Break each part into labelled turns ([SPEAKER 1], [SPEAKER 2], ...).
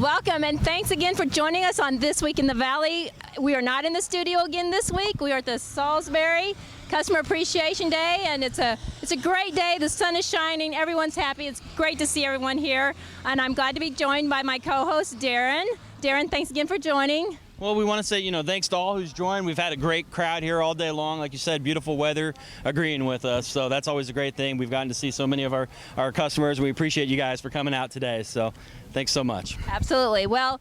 [SPEAKER 1] Welcome, and thanks again for joining us on This Week in the Valley. We are not in the studio again this week. We are at the Salisbury Customer Appreciation Day, and it's a great day. The sun is shining. Everyone's happy. It's great to see everyone here, and I'm glad to be joined by my co-host, Darren. Darren, thanks again for joining.
[SPEAKER 2] Well, we want to say, thanks to all who's joined. We've had a great crowd here all day long. Like you said, beautiful weather, agreeing with us. So that's always a great thing. We've gotten to see so many of our customers. We appreciate you guys for coming out today. So thanks so much.
[SPEAKER 1] Absolutely. Well,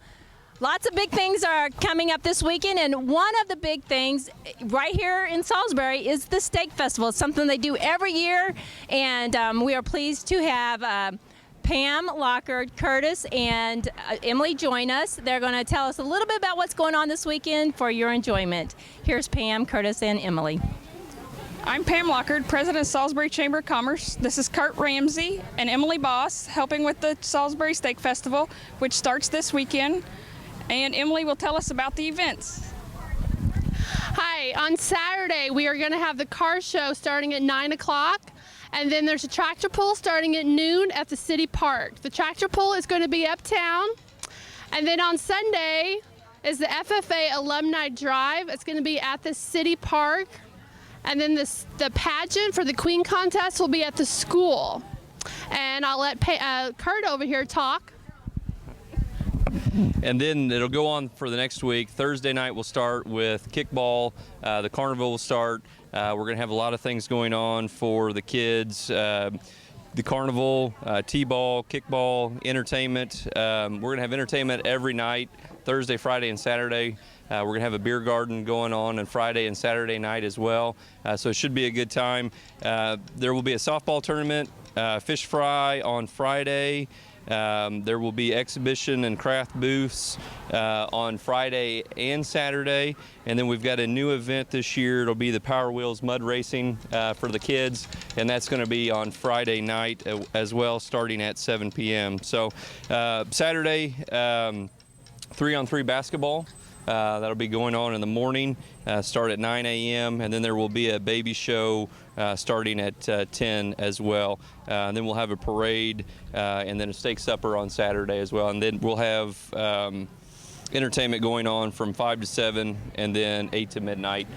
[SPEAKER 1] lots of big things are coming up this weekend, and one of the big things right here in Salisbury is the Steak Festival. It's something they do every year, and we are pleased to have Pam, Lockard, Curtis, and Emily join us. They're going to tell us a little bit about what's going on this weekend for your enjoyment. Here's Pam, Curtis, and Emily.
[SPEAKER 3] I'm Pam Lockard, President of Salisbury Chamber of Commerce. This is Kurt Ramsey and Emily Boss helping with the Salisbury Steak Festival, which starts this weekend. And Emily will tell us about the events.
[SPEAKER 4] Hi, on Saturday we are going to have the car show starting at 9 o'clock. And then there's a tractor pull starting at noon at the city park. The tractor pull is going to be uptown. And then on Sunday is the FFA Alumni Drive. It's going to be at the city park. And then the pageant for the Queen Contest will be at the school. And I'll let Kurt over here talk.
[SPEAKER 5] And then it'll go on for the next week. Thursday night we'll start with kickball. The carnival will start. We're going to have a lot of things going on for the kids. The carnival, t-ball, kickball, entertainment. We're going to have entertainment every night, Thursday, Friday, and Saturday. We're going to have a beer garden going on Friday and Saturday night as well. So it should be a good time. There will be a softball tournament, fish fry on Friday. There will be exhibition and craft booths on Friday and Saturday, and then we've got a new event this year. It'll be the Power Wheels mud racing for the kids, and that's going to be on Friday night as well, starting at 7 p.m. So Saturday, 3-on-3 basketball. That'll be going on in the morning, start at 9 a.m., and then there will be a baby show starting at 10 as well. And then we'll have a parade and then a steak supper on Saturday as well. And then we'll have entertainment going on from 5 to 7 and then 8 to midnight.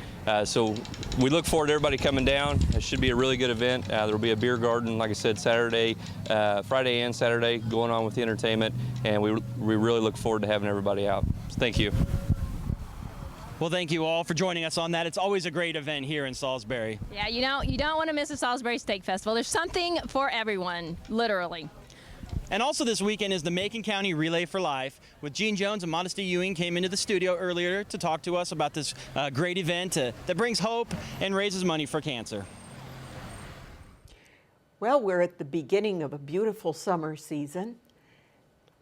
[SPEAKER 5] So we look forward to everybody coming down. It should be a really good event. There will be a beer garden, like I said, Friday and Saturday going on with the entertainment. And we really look forward to having everybody out. So thank you.
[SPEAKER 2] Well, thank you all for joining us on that. It's always a great event here in Salisbury.
[SPEAKER 1] Yeah, you don't want to miss the Salisbury Steak Festival. There's something for everyone, literally.
[SPEAKER 2] And also this weekend is the Macon County Relay for Life, with Gene Jones and Modesty Ewing came into the studio earlier to talk to us about this great event that brings hope and raises money for cancer.
[SPEAKER 6] Well, we're at the beginning of a beautiful summer season.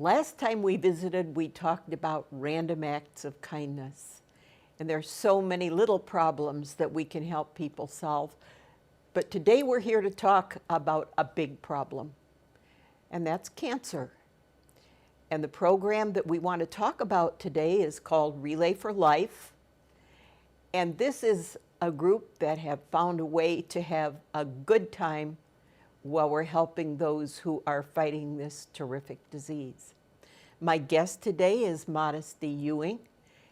[SPEAKER 6] Last time we visited, we talked about random acts of kindness. And there's so many little problems that we can help people solve. But today we're here to talk about a big problem, and that's cancer. And the program that we want to talk about today is called Relay for Life. And this is a group that have found a way to have a good time while we're helping those who are fighting this terrific disease. My guest today is Modesty Ewing.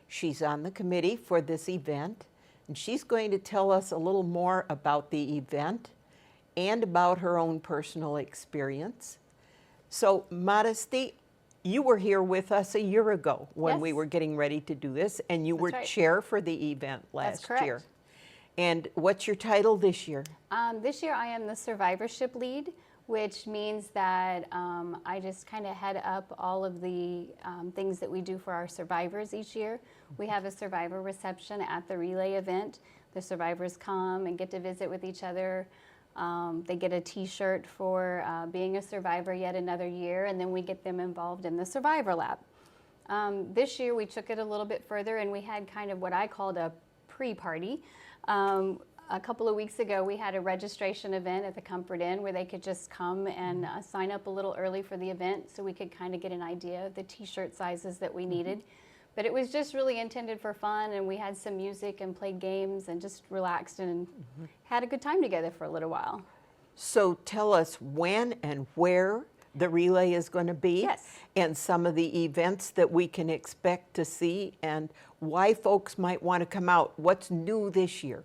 [SPEAKER 6] She's on the committee for this event, and she's going to tell us a little more about the event and about her own personal experience. So, Modesty, you were here with us a year ago when we were getting ready to do this, and you were chair for the event last year. And what's your title this year?
[SPEAKER 7] This year I am the survivorship lead, which means that I just kind of head up all of the things that we do for our survivors each year. We have a survivor reception at the relay event. The survivors come and get to visit with each other. They get a t-shirt for being a survivor yet another year, and then we get them involved in the Survivor Lab. This year we took it a little bit further, and we had kind of what I called a pre-party. A couple of weeks ago, we had a registration event at the Comfort Inn where they could just come and sign up a little early for the event so we could kind of get an idea of the t-shirt sizes that we needed. But it was just really intended for fun, and we had some music and played games and just relaxed and had a good time together for a little while.
[SPEAKER 6] So tell us when and where the relay is going to be,
[SPEAKER 7] Yes.
[SPEAKER 6] and some of the events that we can expect to see, and why folks might want to come out. What's new this year?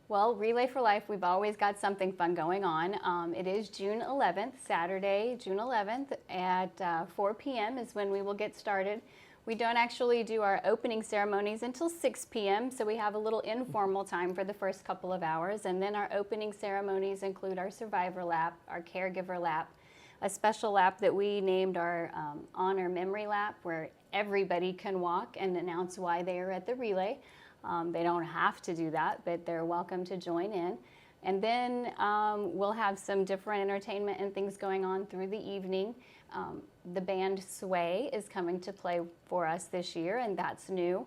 [SPEAKER 7] Well, Relay for Life, we've always got something fun going on. It is June 11th, Saturday, June 11th at 4 p.m. is when we will get started. We don't actually do our opening ceremonies until 6 p.m., so we have a little informal time for the first couple of hours. And then our opening ceremonies include our survivor lap, our caregiver lap, a special lap that we named our honor memory lap, where everybody can walk and announce why they are at the relay. They don't have to do that, but they're welcome to join in. And then we'll have some different entertainment and things going on through the evening. The band Sway is coming to play for us this year, and that's new.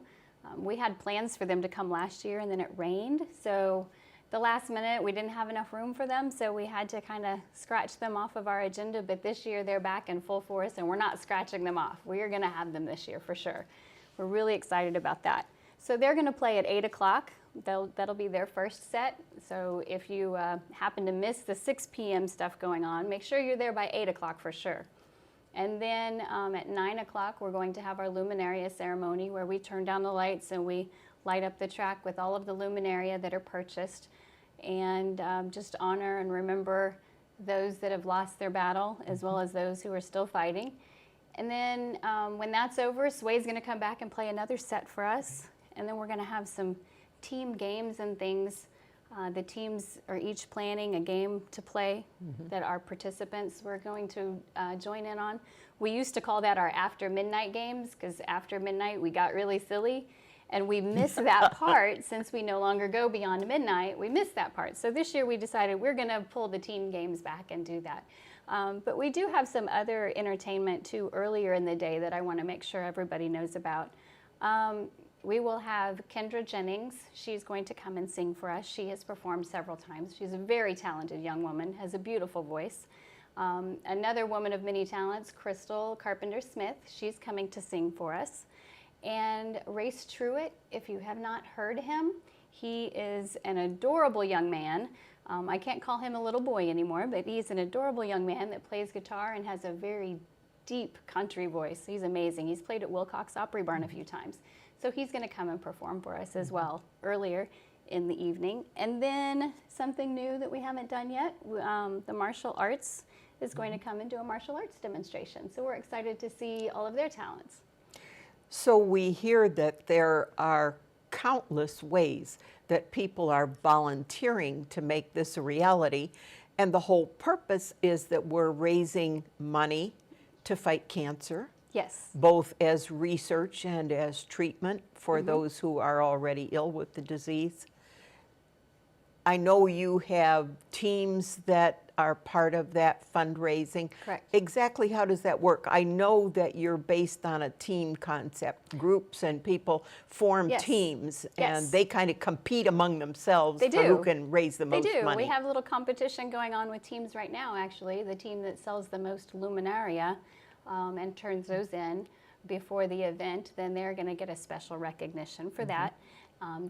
[SPEAKER 7] We had plans for them to come last year, and then it rained. So the last minute, we didn't have enough room for them, so we had to kind of scratch them off of our agenda. But this year, they're back in full force, and we're not scratching them off. We are going to have them this year for sure. We're really excited about that. So they're going to play at 8 o'clock. That'll be their first set. So if you happen to miss the 6 p.m. stuff going on, make sure you're there by 8 o'clock for sure. And then at 9 o'clock, we're going to have our luminaria ceremony where we turn down the lights and we light up the track with all of the luminaria that are purchased, and just honor and remember those that have lost their battle as well as those who are still fighting. And then when that's over, Sway's going to come back and play another set for us. And then we're going to have some team games and things. The teams are each planning a game to play that our participants were going to join in on. We used to call that our after midnight games, because after midnight we got really silly. And we miss that part since we no longer go beyond midnight. We miss that part. So this year we decided we're going to pull the team games back and do that. But we do have some other entertainment too earlier in the day that I want to make sure everybody knows about. We will have Kendra Jennings. She's going to come and sing for us. She has performed several times. She's a very talented young woman, has a beautiful voice. Another woman of many talents, Crystal Carpenter-Smith, she's coming to sing for us. And Race Truitt, if you have not heard him, he is an adorable young man. I can't call him a little boy anymore, but he's an adorable young man that plays guitar and has a very deep country voice. He's amazing. He's played at Wilcox Opry Barn a few times. So he's going to come and perform for us as well earlier in the evening. And then something new that we haven't done yet, the martial arts is going to come and do a martial arts demonstration. So we're excited to see all of their talents.
[SPEAKER 6] So we hear that there are countless ways that people are volunteering to make this a reality. And the whole purpose is that we're raising money to fight cancer.
[SPEAKER 7] Yes.
[SPEAKER 6] Both as research and as treatment for those who are already ill with the disease. I know you have teams that are part of that fundraising.
[SPEAKER 7] Correct.
[SPEAKER 6] Exactly how does that work? I know that you're based on a team concept. Groups and people form teams, and they kind of compete among themselves for who can raise the most money.
[SPEAKER 7] We have a little competition going on with teams right now, actually. The team that sells the most luminaria and turns those in before the event, then they're going to get a special recognition for that.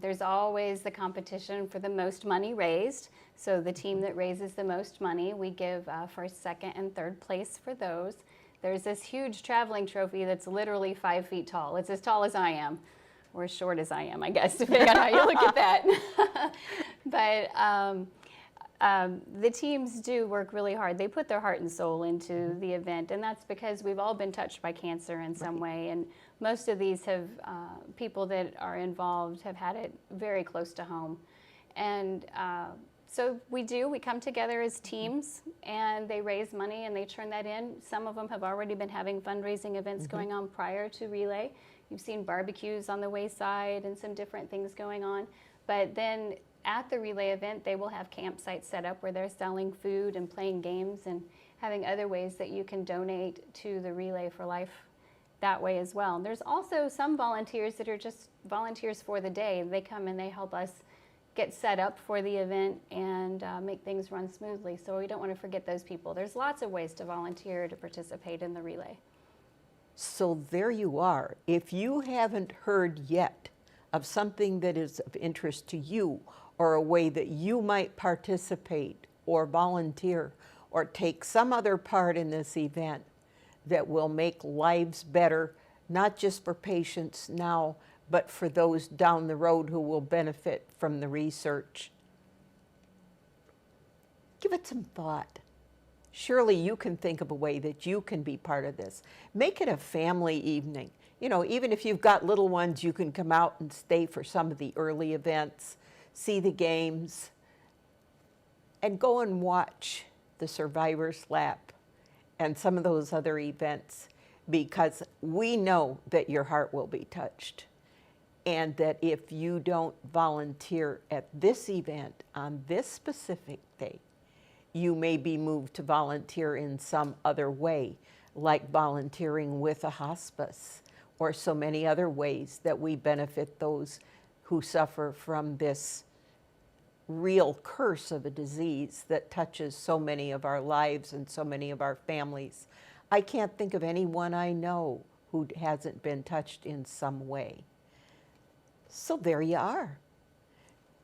[SPEAKER 7] There's always the competition for the most money raised. So the team that raises the most money, we give first, second, and third place for those. There's this huge traveling trophy that's literally 5 feet tall. It's as tall as I am, or as short as I am, I guess, depending on how you look at that. But the teams do work really hard. They put their heart and soul into the event, and that's because we've all been touched by cancer in some way, and most of these have, people that are involved have had it very close to home. And so we come together as teams, and they raise money and they turn that in. Some of them have already been having fundraising events going on prior to Relay. You've seen barbecues on the wayside and some different things going on. But then at the Relay event, they will have campsites set up where they're selling food and playing games and having other ways that you can donate to the Relay for Life that way as well. And there's also some volunteers that are just volunteers for the day. They come and they help us get set up for the event and make things run smoothly. So we don't want to forget those people. There's lots of ways to volunteer to participate in the Relay.
[SPEAKER 6] So there you are. If you haven't heard yet of something that is of interest to you, or a way that you might participate or volunteer, or take some other part in this event that will make lives better, not just for patients now, but for those down the road who will benefit from the research. Give it some thought. Surely you can think of a way that you can be part of this. Make it a family evening. You know, even if you've got little ones, you can come out and stay for some of the early events, see the games, and go and watch the Survivor's Lap and some of those other events, because we know that your heart will be touched. And that if you don't volunteer at this event on this specific day, you may be moved to volunteer in some other way, like volunteering with a hospice, or so many other ways that we benefit those who suffer from this real curse of a disease that touches so many of our lives and so many of our families. I can't think of anyone I know who hasn't been touched in some way. So there you are.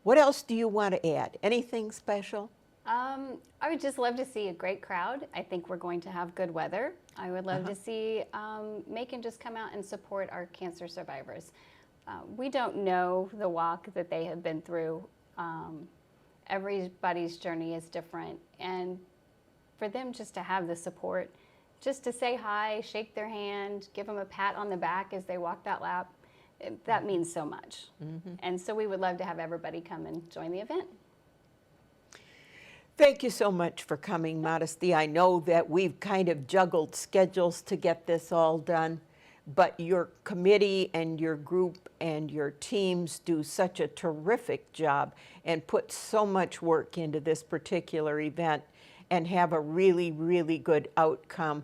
[SPEAKER 6] What else do you want to add? Anything special?
[SPEAKER 7] I would just love to see a great crowd. I think we're going to have good weather. I would love to see Macon just come out and support our cancer survivors. We don't know the walk that they have been through. Everybody's journey is different. And for them just to have the support, just to say hi, shake their hand, give them a pat on the back as they walk that lap, that means so much. And so we would love to have everybody come and join the event.
[SPEAKER 6] Thank you so much for coming, Modesty. I know that we've kind of juggled schedules to get this all done, but your committee and your group and your teams do such a terrific job and put so much work into this particular event and have a really, really good outcome,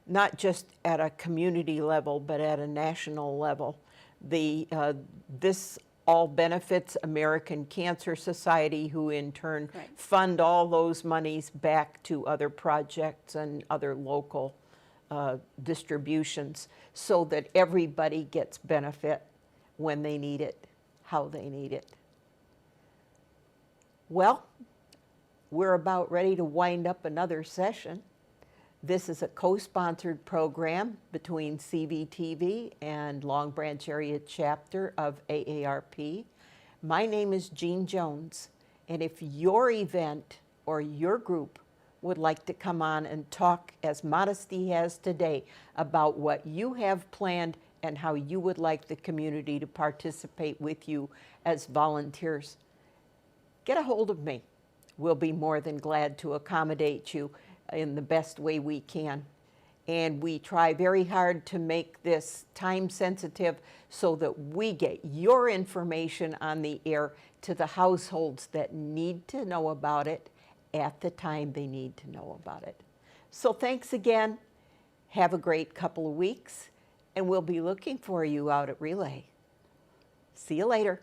[SPEAKER 6] not just at a community level, but at a national level. This all benefits American Cancer Society, who in turn fund all those monies back to other projects and other local distributions, so that everybody gets benefit when they need it, how they need it. Well, we're about ready to wind up another session. This is a co-sponsored program between CVTV and Long Branch Area Chapter of AARP. My name is Jean Jones, and if your event or your group would like to come on and talk, as Modesty has today, about what you have planned and how you would like the community to participate with you as volunteers, get a hold of me. We'll be more than glad to accommodate you in the best way we can. And we try very hard to make this time sensitive so that we get your information on the air to the households that need to know about it at the time they need to know about it. So thanks again. Have a great couple of weeks, and we'll be looking for you out at Relay. See you later.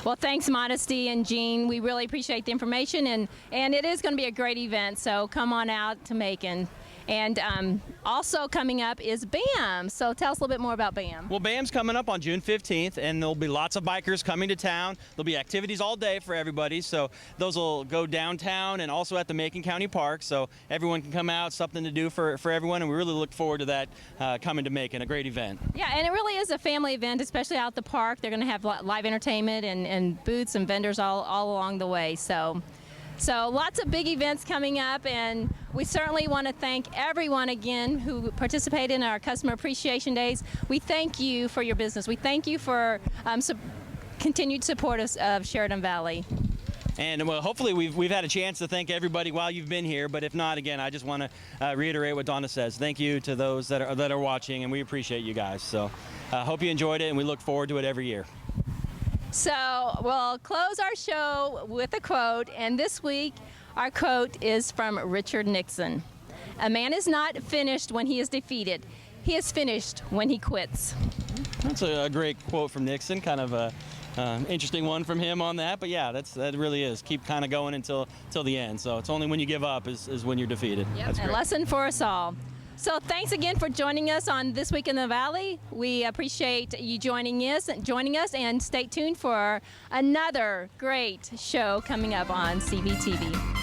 [SPEAKER 1] Well, thanks, Modesty and Jean. We really appreciate the information, and it is going to be a great event, so come on out to Macon. And also coming up is BAM. So tell us a little bit more about BAM.
[SPEAKER 2] Well, BAM's coming up on June 15th, and there'll be lots of bikers coming to town. There'll be activities all day for everybody, so those will go downtown and also at the Macon County Park, so everyone can come out, something to do for everyone, and we really look forward to that coming to Macon, a great event.
[SPEAKER 1] Yeah, and it really is a family event, especially out at the park. They're going to have live entertainment and booths and vendors all along the way. So lots of big events coming up, and we certainly want to thank everyone again who participated in our Customer Appreciation Days. We thank you for your business. We thank you for continued support of Sheridan Valley.
[SPEAKER 2] And well, hopefully we've had a chance to thank everybody while you've been here, but if not, again, I just want to reiterate what Donna says. Thank you to those that are watching, and we appreciate you guys. So hope you enjoyed it, and we look forward to it every year.
[SPEAKER 1] So we'll close our show with a quote, and this week our quote is from Richard Nixon. "A man is not finished when he is defeated. He is finished when he quits."
[SPEAKER 2] That's a great quote from Nixon, kind of a interesting one from him on that, but yeah, that really is. Keep kind of going until the end. So it's only when you give up is when you're defeated.
[SPEAKER 1] Yep.
[SPEAKER 2] That's great.
[SPEAKER 1] A lesson for us all. So thanks again for joining us on This Week in the Valley. We appreciate you joining us, and stay tuned for another great show coming up on CVTV.